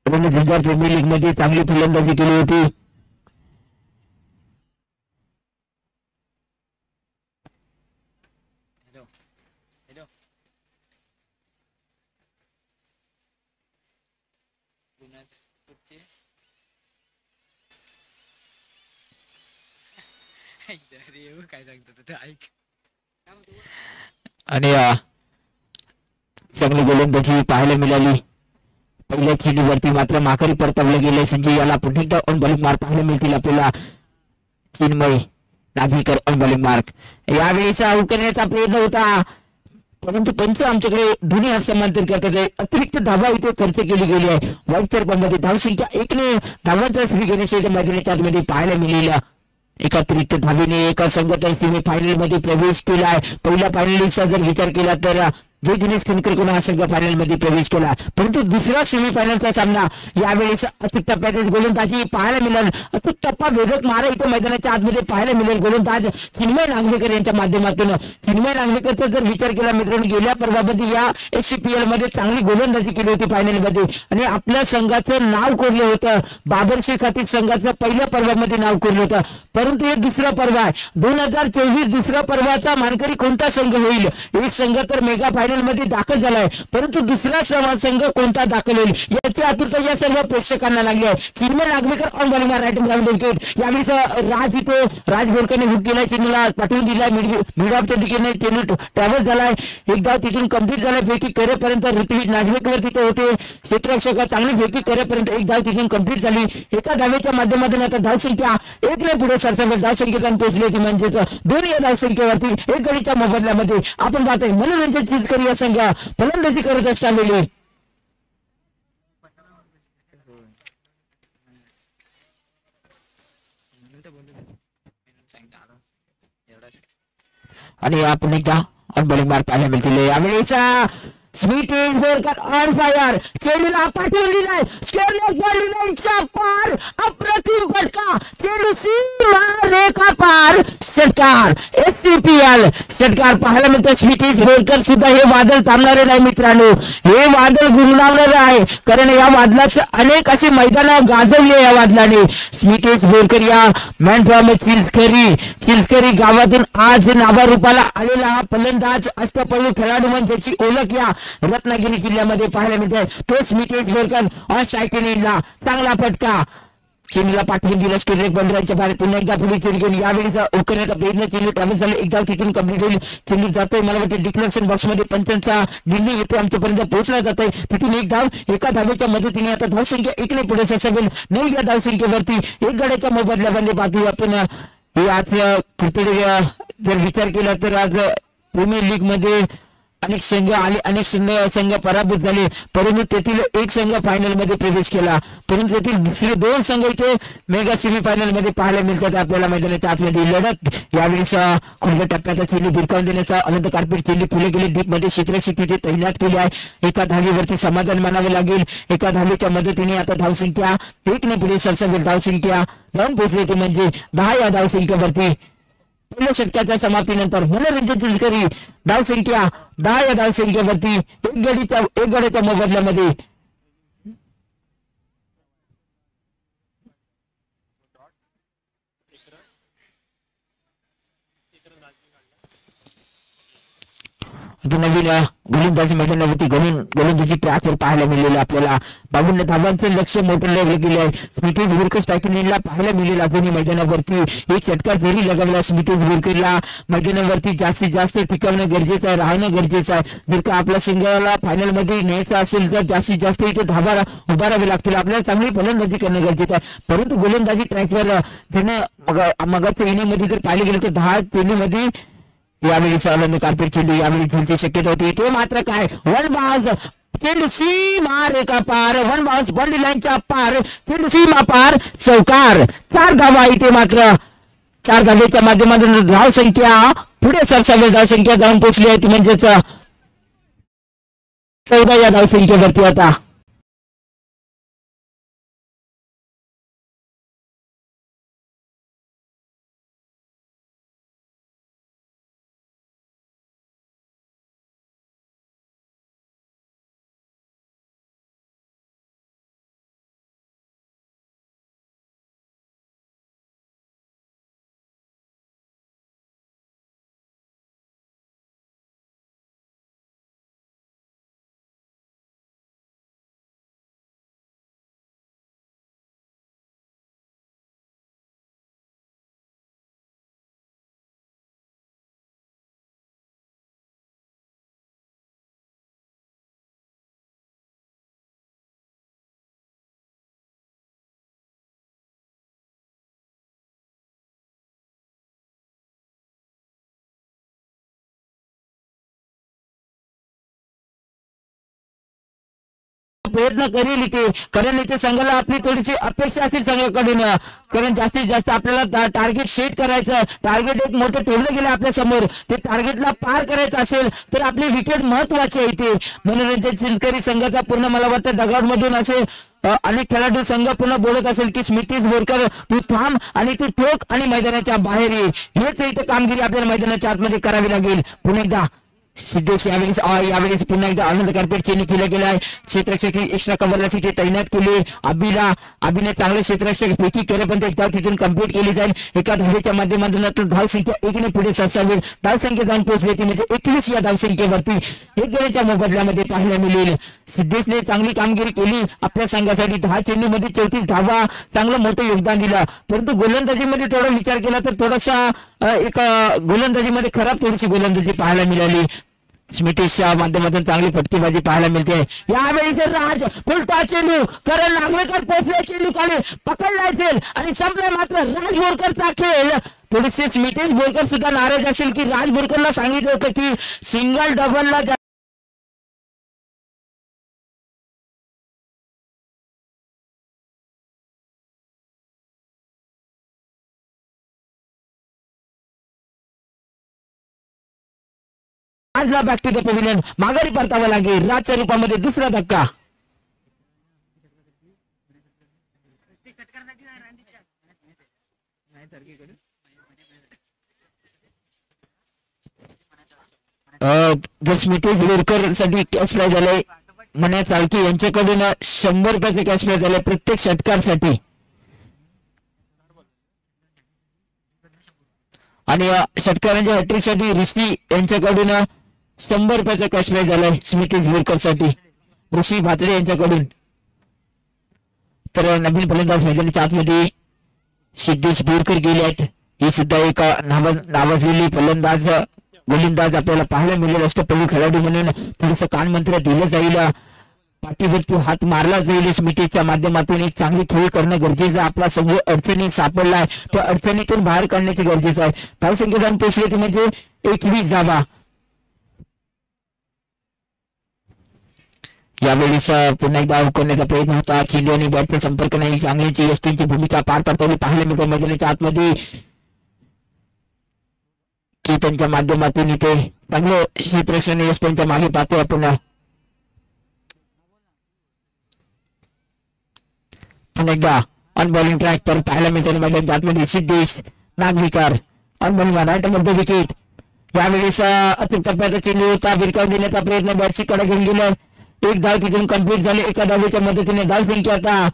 रणजिंगार प्रीमियर लीग मध्ये चांगली फलंदाजी केली होती. आणि चांगली गोलंदाजी पाहायला मिळाली. पहिल्या चेंडूवरती मात्र माघारी परतवलं गेले. संजय याला पुन्हा एकदा ऑन बॉलिंग मार्क पाहायला मिळतील आपल्याला. Chinmay Nagvekar on bowling mark. यावेळीचा उकरण्याचा प्रयत्न होता परंतु पंच आमच्याकडे दोन्ही हात समांतर करतात आहे. अतिरिक्त धावा इथे खर्च केली गेली आहे. वाईट पंमध्ये धावसंख्या 1 धावांचा श्री गणेश मैदानाच्या आतमध्ये पाहायला मिळेल. एका अतिरिक्त धावेने एका संघाने सेमीफायनल मध्ये प्रवेश केलाय. पहिल्या फायनलिस्टचा जर विचार केला तर जय दिनेश कणकर हा संघ फायनल मध्ये प्रवेश केला. परंतु दुसरा सेमीफायनलचा सामना यावेळेस अचूक टप्प्यात गोलंदाजी पाहायला मिळेल. अचूक टप्पा वेगळं मारा इथे मैदानाच्या आतमध्ये पाहायला मिळेल. गोलंदाज चिन्मय नागवेकर यांच्या माध्यमातून. चिन्मय नागवेकरचा जर विचार केला मित्रांनो गेल्या पर्वामध्ये या SCPL मध्ये चांगली गोलंदाजी केली होती फायनल मध्ये आणि आपल्या संघाचं नाव कोरलं होतं. बाबरशेख खाती संघाचं पहिल्या पर्वामध्ये नाव कोरलं होतं. परंतु हे दुसरं पर्व आहे. 2024 दुसऱ्या पर्वाचा मानकरी कोणता संघ होईल. एक संघ तर मेगा फायनल मध्ये दाखल झालाय परंतु दुसरा संघ कोणता दाखल होईल याची आतुरता या सर्व प्रेक्षकांना लागली आहे. Chinmay Nagvekar on bowling right ground wicket. यावेळी राज बोरकरने हुक केलाय. चिन्मयला पाठवून दिलाय मिड ऑफच्या दिशेने. चेंडू ट्रॅव्हल झालाय. एक धाव तिथून कंप्लीट झालाय. फेकी करेपर्यंत ऋतुविज नागवेकर तिथे होते. क्षेत्ररक्षक चांगली फेकी करेपर्यंत एक धाव तिथून कंप्लीट झाली. एका धावेच्या माध्यमातून आता धावसंख्या 1 पुढे सरसावत धावसंख्येत पोहोचली होती. म्हणजेच 2 या धावसंख्येवरती 1 गडीच्या मोबदल्यामध्ये आपण पाहतोय मनोरंजन चीज करी या संघ फलंदाजी करत असताना आणि आपण एकदा ऑन बॉलिंग मार्क पाहायला मिळतील. यावेळीचा Smith is Borkar on fire. चेंडूला पाठवून दिलाय. स्क्वेअर बॉलिंग लाईनच्या पार अप्रतिम फटका. चेंडू सीमा रेखा पार. षटकार SCPL षटकार पाहायला मिळतं. स्मिथ इज बोरकर सुद्धा हे वादळ थांबणारे नाही मित्रांनो. हे वादळ गुंगणावणारे आहे कारण या वादळाचे अनेक असे मैदान गाजवले या वादळाने. स्मिथ इज बोरकर या मॅन फ्रॉम चिलकरी गावातून आज नावारूपाला आलेला हा फलंदाज अष्टपैलू खेळाडू म्हणजे ज्याची ओळख या रत्नागिरी जिल्ह्यामध्ये पाहायला मिळते. तो स्मिथ इज बोरकर ऑन स्ट्राईकला चांगला फटका. चेंडूला पाठवून दिला. स्केल बंदरांच्या बाहेर पुन्हा एकदा पुढे चेंडू घेऊन यावेळीचा उकरण्याचा प्रयत्न. चेंडू ट्रॅव्हल झाले. एक धाव तिथून कंप्लीट होईल. चेंडू जातोय मला वाटतं डिक्लेरेशन बॉक्स मध्ये पंचांचा निर्णय येतो आमच्यापर्यंत पोहोचला जातोय. तिथून एक धाव एका धावेच्या मदतीने आता धावसंख्या 1 पुढे सरसावेल. 9 या धावसंख्येवरती 1 गड्याच्या मोबदल्यामध्ये बाजू आपण हे आज क्रिकेट जर विचार केला तर आज प्रीमियर लीग मध्ये अनेक संघ आले. अनेक संघ पराभूत झाले परंतु तेथील एक संघ फायनल मध्ये प्रवेश केला. परंतु तेथील दुसरे 2 संघ इथे मेगा सेमीफायनल मध्ये पाहायला मिळतात आपल्याला. मैदानाच्या आतमध्ये लढत यावेळेस खुल्या टप्प्याचा चेंडू भिरकावून देण्याचा अनंत कार्पेट चेंडू खुले गेले. डीप मध्ये क्षेत्ररक्षक तिथे तैनात केले आहे. एका धावेवरती समाधान मानावं लागेल. एका धावेच्या मदतीने आता धावसंख्या 1 पुढे सरसावेल. धावसंख्या जाऊन पोहोचली ती म्हणजे 10 या धावसंख्येवरती. पहिल्या षटकाच्या समाप्तीनंतर मनोरंजन चिलकरी धावसंख्या 10 या धावसंख्येवरती 1 गड्याच्या मोबदल्यामध्ये. नवीन गोलंदाजी मैदानावरती गोलंदाजी ट्रॅकवर पाहायला मिळालेलं आपल्याला. 52 धावांचं लक्ष मोठं गेले आहे. स्मिथ इज बोरकर स्ट्रायकिंगला पाहायला मिळेल. अजूनही मैदानावरती एक षटकार जरी लगावला स्मिथ इज बोरकरला मैदानावरती जास्तीत जास्त टिकवणं गरजेचं आहे. राहणं गरजेचं आहे. जर का आपल्या संघाला फायनल मध्ये न्यायचं असेल तर जास्तीत जास्त इथे धावा उभारावे लागतील. आपल्याला चांगली फलंदाजी करणं गरजेचं आहे. परंतु गोलंदाजी ट्रॅकवर ज्यानं मगाच्या इनिंगमध्ये जर पाहिलं गेलं तर 10 चेंडूमध्ये यावेळी चालवणे कार्पेट चेंडू यावेळी झेलची शक्यता होती. तो मात्र काय 1 बाउन्स चेंडू सीमा रेखा पार. 1 बाउन्स बॉडी लाईनच्या पार. चेंडू सीमा पार. चौकार. 4 धावा इथे मात्र 4 धावेच्या माध्यमातून धावसंख्या पुढे सरसावेल. धावसंख्या जाऊन पोहोचली आहे ती म्हणजेच 14 या धावसंख्येवरती आता. प्रयत्न करेल इथे, कारण इथे संघाला आपली थोडीशी अपेक्षा असतील संघाकडून, कारण जास्तीत जास्त आपल्याला टार्गेट सेट करायचं, टार्गेट एक मोठं ठेवलं गेलं आपल्या समोर, ते टार्गेटला पार करायचं असेल तर आपली विकेट महत्वाची आहे इथे. मनोरंजन चिंचकरी संघाचा पूर्ण मला वाटतं दगाड मधून असे अनेक खेळाडू संघ पुन्हा बोलत असेल की स्मिती बोरकर तू थांब आणि तू ठोक आणि मैदानाच्या बाहेर ये, हेच इथे कामगिरी आपल्याला मैदानाच्या आतमध्ये करावी लागेल. पुन्हा एकदा सिद्धेश यावेळेस पुन्हा एकदा आनंद कार्पेट चेंज केला गेला आहे. क्षेत्ररक्षक एक्स्ट्रा कव्हरला तिथे तैनात केले. अभिने चांगले क्षेत्ररक्षक पैकी केले, पण ते धाव तिथून कंप्लीट केली जाईल. एका धावेच्या माध्यमातून धाव संख्या 1 पुढे सरसावेल. धाव संख्या जाऊन पोहोचली ती म्हणजे 21 या धाव संख्येवरती 1 गड्याच्या मोबदल्यामध्ये पाहायला मिळेल. सिद्धेशने चांगली कामगिरी केली आपल्या संघासाठी. 10 चेंडूमध्ये 34 धावा, चांगलं मोठं योगदान दिलं. परंतु गोलंदाजीमध्ये थोडा विचार केला तर थोडासा एक गोलंदाजीमध्ये खराब थोडीशी गोलंदाजी पाहायला मिळाली. स्मितेशच्या माध्यमातून चांगली फटकेबाजी पाहायला मिळते. यावेळी जर राज उलटा चेंडू करण नागवेकर पोहोचले, चेंडू खाली पकडला असेल आणि संपला, मात्र राज बोरकरचा खेळ. थोडेसे स्मितेश बोरकर सुद्धा नाराज असेल की राज बोरकरला सांगितलं होतं की सिंगल डबलला राजला बॅक टू द पॅव्हिलियन माघारी परतावं लागेल. राजच्या रूपामध्ये दुसरा धक्का. स्मितेश बोरकर साठी कॅश प्राइज झालंय. मन्या चालकी यांच्याकडून 100 रुपयाचे कॅश प्राइज झालंय प्रत्येक षटकारसाठी. आणि षटकारांच्या हॅट्रिक साठी ऋषी यांच्याकडून 100 रुपयाचा कॅश प्राइज झालाय स्मितेश बोरकर साठी, ऋषी भातडे यांच्याकडून. तर नवीन फलंदाज मैदानाच्या आतमध्ये सिद्धेश बोरकर गेले आहेत. ही सुद्धा एक नावाजलेली फलंदाज गोलंदाज आपल्याला पाहायला मिळेल. अष्टपैलू खेळाडू म्हणून थोडंसं कानमंत्र दिलं जाईल, पाठीवरती हात मारला जाईल. स्मितेशच्या माध्यमातून एक चांगली खेळी करणं गरजेचं आहे. आपला संघ अडचणीत सापडलाय, त्या अडचणीतून बाहेर काढण्याचे गरजेचं आहे. धाव संख्या जाऊन पोहोचली ती म्हणजे 21 धावा. यावेळेस पुन्हा एकदा आउट करण्याचा प्रयत्न होता. चेंडू आणि बॅटचा संपर्क नाही. चांगलीची यष्टींची भूमिका पार पडताना पाहायला मिळते मैदानाच्या आतमध्ये, की त्यांच्या माध्यमातून इथे चांगलं क्षेत्ररक्षण यष्टींच्या मागे पाहतोय आपण. पुन्हा ऑन बॉलिंग ट्रॅक पर पाहायला मिळते मैदानाच्या आतमध्ये सिद्धेश नागविकर ऑन बॉलिंग राईट मध्ये विकेट. यावेळेस अतिरिक्त टप्प्याचा चेंडू होता, भिरकावून देण्याचा प्रयत्न बॅटची कडे घेऊन गेला. एक धाव तिथून कंप्लीट झाले. एका धावेच्या मदतीने धाव संख्या आता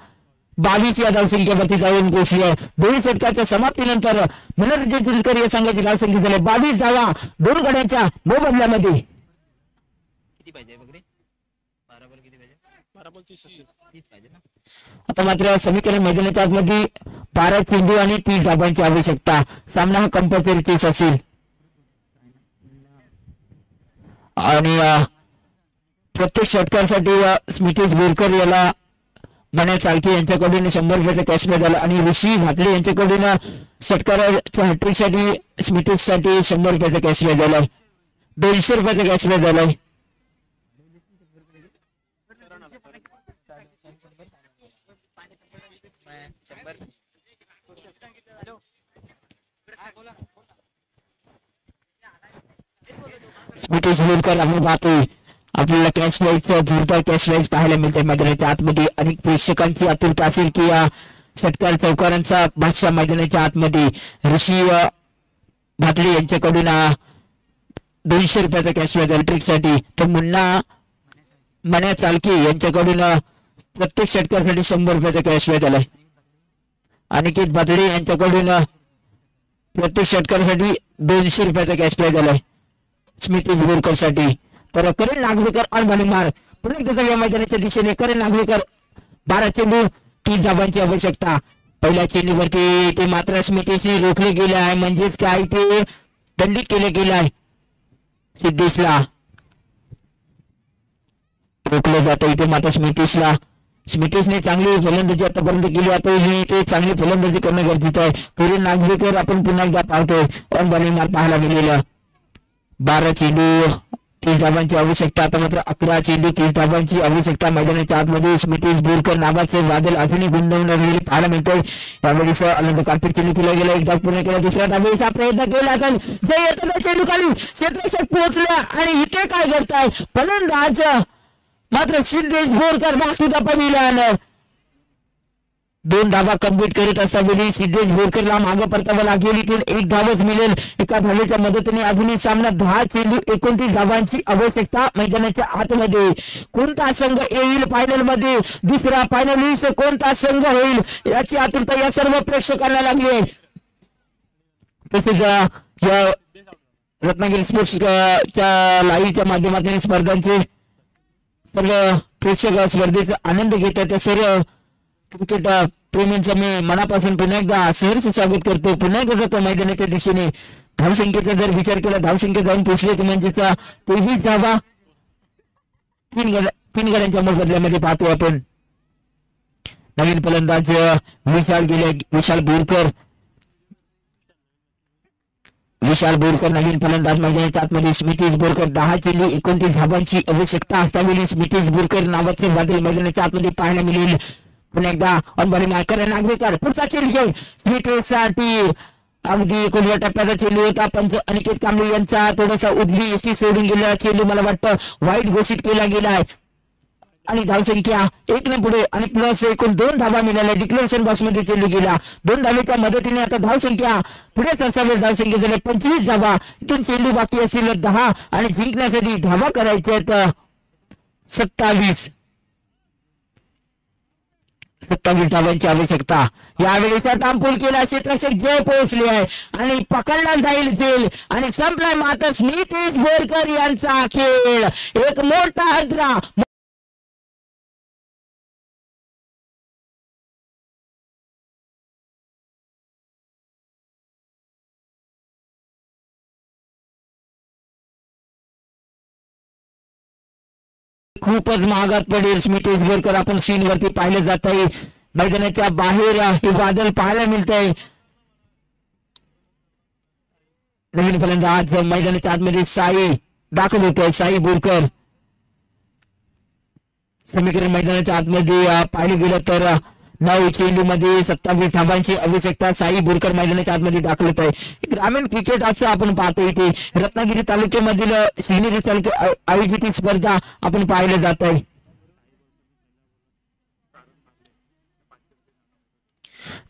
22 या धाव संख्येवरती जाऊन पोहोचली आहे. 2 षटकाच्या समाप्तीनंतर मनोरंजन चिंचकरी या संघाची धाव संख्या झाली 22 धावा 2 गड्यांच्या मोबदल्यामध्ये. आता मात्र समीकरण मैदानाच्या आतमध्ये 12 चेंडू आणि 30 धावांची आवश्यकता. सामना हा कंपल्सरी 30 असेल. आणि प्रत्येक षटकासाठी स्मितेश बोरकर याला मन्या चालकी यांच्याकडून 100 रुपयाचा कॅश प्राइज झाला आणि ऋषी भातले यांच्याकडून षटकाराच्या हॅट्रिक साठी स्मितेश साठी 100 रुपयाचा कॅश प्राइज झालाय. 200 रुपयाचा कॅश प्राइज झालाय. स्मितेश बोरकर आपण पाहतोय आपल्याला कॅश प्राइजचा जोरदार कॅश प्राइज पाहायला मिळते मैदानाच्या आतमध्ये. अनेक प्रेक्षकांची आतुरता असेल की या षटकार चौकारांचा बादशाह मैदानाच्या आतमध्ये ऋषी भातले यांच्याकडून 200 रुपयाचा कॅश प्राइज इलेक्ट्रिक साठी. तर मन्या चालकी यांच्याकडून प्रत्येक षटकारासाठी 100 रुपयाचा कॅश प्राइज आलाय. अनिकेत भातडे यांच्याकडून प्रत्येक षटकारासाठी 200 रुपयाचा कॅश प्राइज आलाय स्मितेश बोरकर साठी. तर करण नागवेकर ऑन बॉलिंग मार पुन्हा एकदा सगळ्या मैदानाच्या दिशेने करण नागवेकर 12 चेंडू 30 धावांची आवश्यकता. पहिल्या चेंडूवरती ते मात्र स्मितेशने रोखले गेले आहे, म्हणजेच काय ते दंडित केले गेले आहे. सिद्धेशला रोखलं जातं इथे मात्र स्मितेशला. स्मितेशने चांगली फलंदाजी आतापर्यंत केली, आता ही ते चांगली फलंदाजी करणं गरजेचं आहे. करण नागवेकर आपण पुन्हा एकदा पाहतोय ऑन बॉलिंग मार पाहायला मिळेलं. 12 चेंडू 30 धावांची आवश्यकता. आता मात्र 11 चेंडू 30 धावांची आवश्यकता. मैदानाच्या आतमध्ये स्मितेश बोरकर नावाचे वादळ अजूनही गुंतवून पाहायला मिळतोय. यावेळेस आनंद कार्तिक चेंडू केला गेला, एक धाव पूर्ण केला. दुसऱ्या धावेचा प्रयत्न केला तर जय येताना चेंडू खाली क्षेत्ररक्षक पोहोचला आणि इथे काय करताय फलंदाज मात्र Siddhesh Borkar back to the pavilion. 2 धावा कंप्लीट करीत असताना सिद्धेश बोरकरला मागे परतावं लागेल. इथून 1 धावच मिळेल. एका धावेच्या मदतीने अजूनही सामना 10 चेंडू 29 धावांची आवश्यकता. मैदानाच्या आतमध्ये कोणता संघ येईल फायनल मध्ये, दुसरा फायनलिस्ट कोणता संघ होईल याची आतुरता या सर्व प्रेक्षकांना लागली आहे. तसेच या रत्नागिरी स्पोर्ट्स च्या लाईव्हच्या माध्यमातून स्पर्धांचे सर्व प्रेक्षक स्पर्धेचा आनंद घेतात. त्या सर्व क्रिकेट प्रेमींचं मी मनापासून पुन्हा एकदा सहर्ष स्वागत करतो. पुन्हा एकदा जातो मैदानाच्या दिशेने. धावसंख्येचा जर विचार केला, धावसंख्या जाऊन पोहोचले ते म्हणजे 23 धावा 3 गड्यांच्या मोबदल्यामध्ये पाहतो आपण. नवीन फलंदाज विशाल बोरकर नवीन फलंदाज. मैदानाच्या आतमध्ये स्मितेश बोरकर 10 चेंडू 29 धावांची आवश्यकता असताना स्मितेश बोरकर नावाचे वादळ मैदानाच्या आतमध्ये पाहायला मिळेल. पुन्हा एकदा ऑन बॉलिंग मार्कर नागवेकर पुढचा चेंडू घेऊन स्मितेशसाठी अगदी खोलवर टप्प्याचा चेंडू होता. पंच अनिकेत कांबळे यांचा थोडासा उजवी यष्टी सोडून गेलेला चेंडू मला वाटतं वाईट घोषित केला गेलाय आणि धावसंख्या 1 ने पुढे आणि प्लस एकूण 2 धावा मिळाल्या. डिक्लेरेशन बॉक्स मध्ये चेंडू गेला. 2 धावेच्या मदतीने आता धावसंख्या पुढे सरसावेल. धावसंख्या झाल्या 25 धावा. इथून चेंडू बाकी असतील 10 आणि जिंकण्यासाठी धावा करायच्या 27 धावांची आवश्यकता. यावेळी तांपूल केला. क्षेत्ररक्षक जय पोहोचले आहे आणि पकडला जाईल जेल आणि संपलाय मात्र स्मितेश बोरकर यांचा खेळ. एक मोठा अंतरा खूपच महागात पडेल. स्मितेश बोरकर आपण सीन वरती पाहिलं जात आहे. मैदानाच्या बाहेर हे वादळ पाहायला मिळत आहे. नवीन फलंदाज मैदानाच्या आतमध्ये साई दाखल होत आहे. साई बोरकर समीकरण मैदानाच्या आतमध्ये पाहिलं गेलं तर 9 चेंडू मध्ये 27 धावांची आवश्यकता. साई बोरकर मैदानाच्या आतमध्ये दाखल होत आहे. ग्रामीण क्रिकेट असं आपण पाहतो. इथे रत्नागिरी तालुक्यामधील शिवनेरी तालुक्यात आयोजित स्पर्धा आपण पाहिलं जात आहे.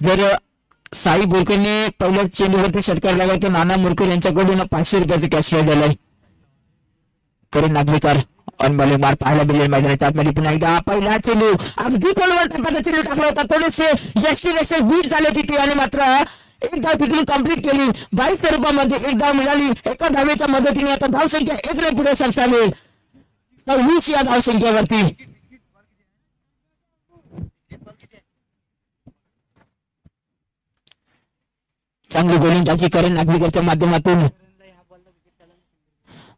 जर साई बोरकरने पहिल्या चेंडूवरती षटकार लागला तर नाना मोरकर यांच्याकडून 500 रुपयाचे कॅश प्राइज झालाय. करण नागवेकर ऑन बॉलिंग मार पाहायला मिळेल. मैदानाच्या आतमध्ये पुन्हा एकदा पहिला चेंडू अगदी खोलवर टप्प्याचा चेंडू टाकला होता. थोडेसे यष्टीरक्षक बीट झाले तिथे आणि मात्र 1 धाव तिथून कंप्लीट केली. 22 स्वरूपामध्ये 1 धाव मिळाली. एका धावेच्या मदतीने आता धावसंख्या 1 ने पुढे सरसावेल. 26 या धावसंख्येवरती. चांगली गोलंदाजी करण नागवेकरच्या माध्यमातून.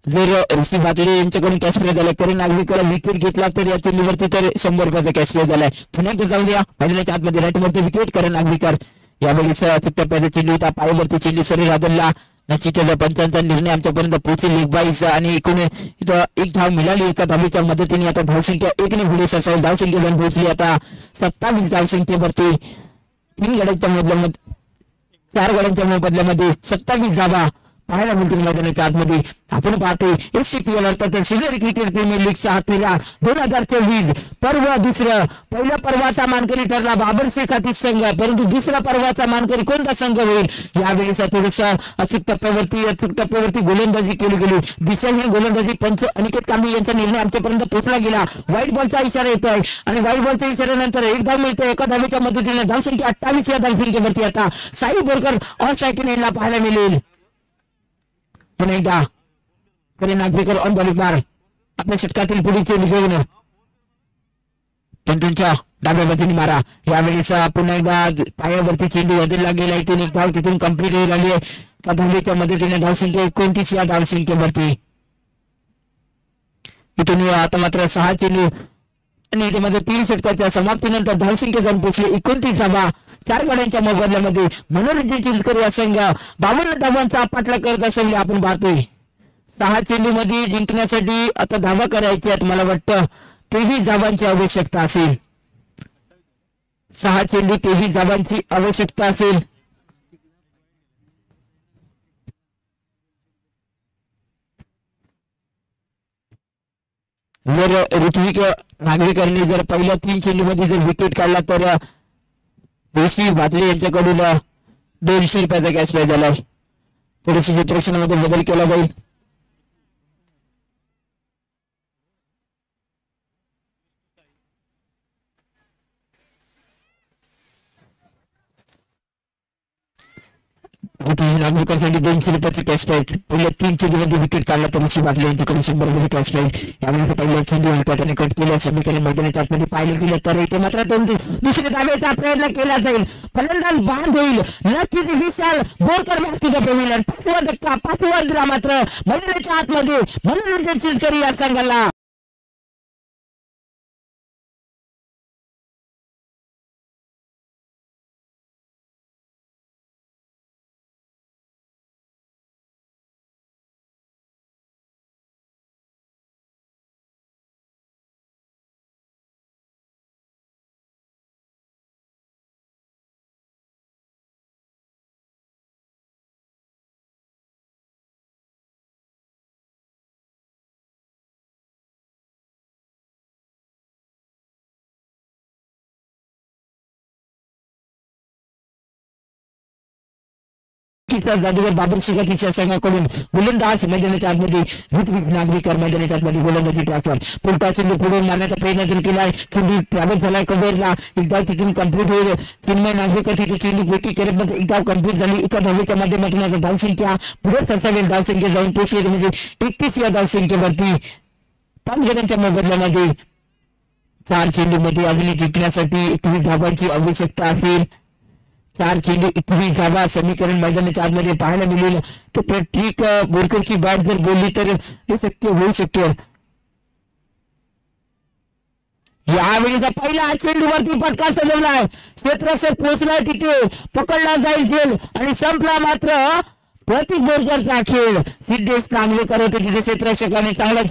जर ऋषी भातडे यांच्याकडून कॅश प्राइज झाला, करण नागवेकर विकेट घेतला तर या चेंडूवरती तर 100 रुपयाचा कॅश प्राइज झालाय. पुन्हा एकदा जाऊ द्या. मैदानाच्या आतमध्ये राईट वरती विकेट करण नागवेकर. यावेळी टप्प्याचा चेंडू होता. पायावरती चेंडू सरी रादलला. निश्चित पंचांचा निर्णय आमच्यापर्यंत पोहोचेल. एक बाईचा आणि एकूण 1 धाव मिळाली. एका धावेच्या मदतीने आता धावसंख्या 1 ने पुढे सरसावेल. धावसंख्या जाऊन पोहोचली आता 27 धावसंख्येवरती. 3 गड्यांच्या मोबदल्यामध्ये 4 गड्यांच्या मोबदल्यामध्ये 27 धावा पाहायला मिळतील. मैदानाच्या आतमध्ये आपण पाहतोय SCPL अर्थात सिनियर क्रिकेट प्रीमियर लीगचा हा फेरा 2024 पर्व दुसरं. पहिल्या पर्वाचा मानकरी ठरला बाबर शेखाती संघ, परंतु दुसऱ्या पर्वाचा मानकरी कोणता संघ होईल यावेळेचा थोडंसं अचूक टप्प्यावरती गोलंदाजी केली गेली. दिशाहीन गोलंदाजी पंच अनिकेत कांबळे यांचा निर्णय आमच्यापर्यंत पोहोचला गेला. व्हाईट बॉलचा इशारा येतोय आणि व्हाईट बॉलच्या इशाऱ्यानंतर 1 धाव मिळते. एका धावेच्या मदतीने धावसंख्या 28 या धावसंख्येवरती आता साई बोरकर ऑन स्ट्राइक याला पाहायला मिळेल. पुन्हा एकदा करण नागवेकर ऑन बॉलिंग मार आपल्या षटकातील पुढील चेंडू घेऊन पंचांच्या डाव्या बाजूने मारा. यावेळेस पुन्हा एकदा पायावरती चेंडू बदलला गेला. इथून 1 धाव तिथून कंप्लीट होईल आली आहे. त्या धावेच्या मदतीने धावसंख्या 29 या धावसंख्येवरती. इथून आता मात्र 6 चेंडू आणि याच्यामध्ये 3 षटकाच्या समाप्तीनंतर धावसंख्या जाऊन पोहोचली 29 धावा. 4 गड्यांच्या मोबदल्यामध्ये मनोरंजन चिंचकर या संघ 52 धावांचा पाठलाग करत असलेले आपण पाहतोय. 6 चेंडू मध्ये जिंकण्यासाठी आता धावा करायची आहेत. मला वाटतं 23 धावांची आवश्यकता असेल. 6 चेंडू 23 धावांची आवश्यकता असेल. जर ऋत्विक नागरिकांनी जर पहिल्या 3 चेंडू मध्ये जर विकेट काढला तर यशवी भातले यांच्याकडून 200 रुपयाचा कॅश प्राइज झालाय. थोडीशी क्षेत्ररक्षणामध्ये बदल केला जाईल. नागरिकांसाठी 200 रुपयाचे कॅश प्राइज. पहिल्या 3 चेंडूमध्ये विकेट काढला तर ऋषी भातले यांच्याकडून 100 रुपये कॅश प्राइज. यामध्ये पहिल्या चेंडू विकेटाने कट केलं. समीकरण मैदानाच्या आतमध्ये पाहिलं गेलं तर इथे मात्र दुसऱ्या धावेचा प्रयत्न केला जाईल. फलंदाज बाद होईल. नक्कीच विशाल बोरकर व्यक्तिगत प्रवीण 5वा धक्का 5वा दिला मात्र मैदानाच्या आतमध्ये मनोरंजन चिलचरी या संघाला. जादूगर बाबर शिगाकीच्या संघाकडून गोलंदाज मैदानाच्या आतमध्ये ऋत्विक नागरिकर मैदानाच्या आतमध्ये गोलंदाजी ट्रॅकवर पुलटा चेंडू पुढून मारण्याचा प्रयत्न जर केलाय. चेंडू ट्रॅव्हल झालाय कव्हरला. एक धाव तिथून कम्प्लीट होईल. चिन्मय नागरिकर तिथे चेंडू गोटी करत मध्ये एक धाव कम्प्लीट झाली. एका धावेच्या माध्यमातून धावसंख्या पुढे सरसावेल. धावसंख्या जाऊन पोहोचली म्हणजे 31 या धावसंख्येवरती 5 गटांच्या मोबदल्यामध्ये 4 चेंडू मध्ये अजून जिंकण्यासाठी 21 धावांची आवश्यकता असेल. 4 चेंडू 21 धावा समीकरण मैदानाच्या आतमध्ये पाहायला मिळेल. तर प्रत्येक बोरकरची बॅट जर बोलली तर हे शक्य होऊ शक्य. यावेळीचा पहिला चेंडूवरती फटका चढवलाय. क्षेत्ररक्षक पोहोचलाय तिथे. पकडला जाईल झेल आणि संपला मात्र प्रतीक बोरकरचा खेळ. सिद्धेश नांगलेकर होते तिथे क्षेत्ररक्षकाने चांगला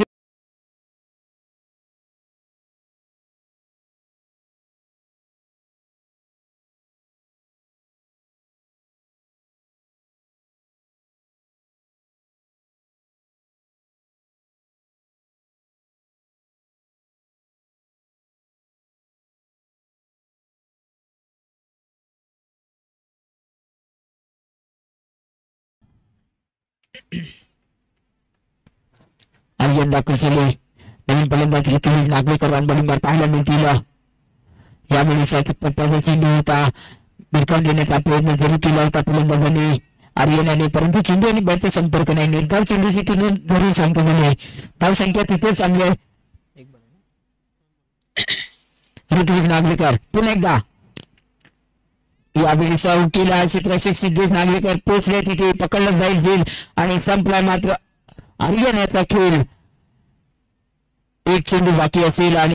आयोजन दाखल झाले. नवीन फलंदाज ऋतुराज नागवेकर बॉलिंगवर पाहायला मिळतील. यावेळी पत्त्याचा चेंडू होता. भिरकावून देण्याचा प्रयत्न जरूर केला होता फलंदाजाने आर्यनाने, परंतु चेंडू आणि बॅटचा संपर्क नाही. निर्धाव चेंडूची तिथून जरूर संख्या झाली. धाव संख्या तिथे चांगली आहे. ऋतुराज नागवेकर पुन्हा एकदा यावेळी साऊ केला. क्षेत्ररक्षक सिद्धेश नागवेकर पोहोचले तिथे. पकडला जाईल झेल आणि संपला मात्र हरियाणाचा खेळ. एक चेंडू बाकी असेल आणि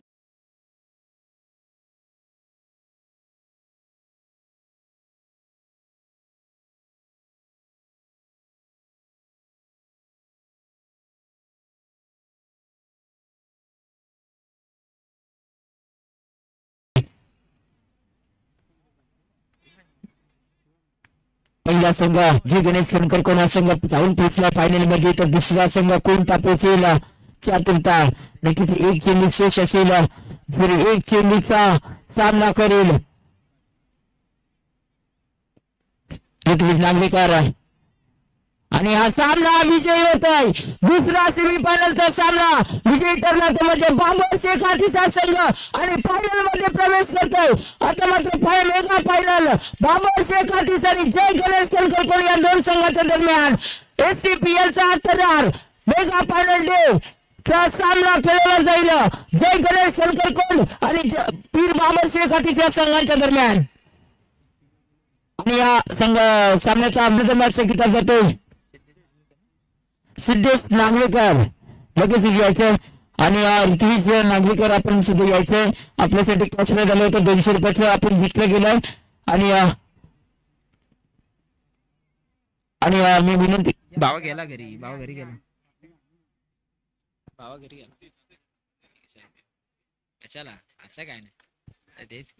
पहिला संघ जे गणेश खणकर कोणा संघ जाऊन पोहोचला फायनल मध्ये, तर दुसरा संघ कोणता पोहोचेल चतुर्था. नक्कीच एक चेंडू शेष असेल. जर एक चेंडूचा सामना करेल ऋतुराज नागवेकर आणि हा सामना विजयी होत आहे. दुसरा सेमीफायनलचा सामना विजयी ठरला तो म्हणजे बाबर शेख हातीचा संघ आणि फायनल मध्ये प्रवेश करतोय. आता मात्र मेगा फायनल बाबर शेख हातीस आणि जय गणेश खणकर या दोन संघाच्या दरम्यान एसटीपीएल चा अंतराळ मेगा फायनल डे चा सामना खेळला जाईल. जय गणेश खणकर आणि पीर बाबर शेख हातीच्या संघांच्या दरम्यान. आणि या संघ सामन्याचा मॅच किताब जातोय सिद्धेश नागवेकर. लगेच यायचं आणि ऋतुराज नागवेकर आपण सुद्धा यायचंय. आपल्यासाठी कॅश प्राइज झालं होतं 200 रुपयाचं. आपण जिंकलं गेलाय आणि मी विनंती भाव गेला घरी गेला भावा घरी गेला कशाला असं काय नाही तेच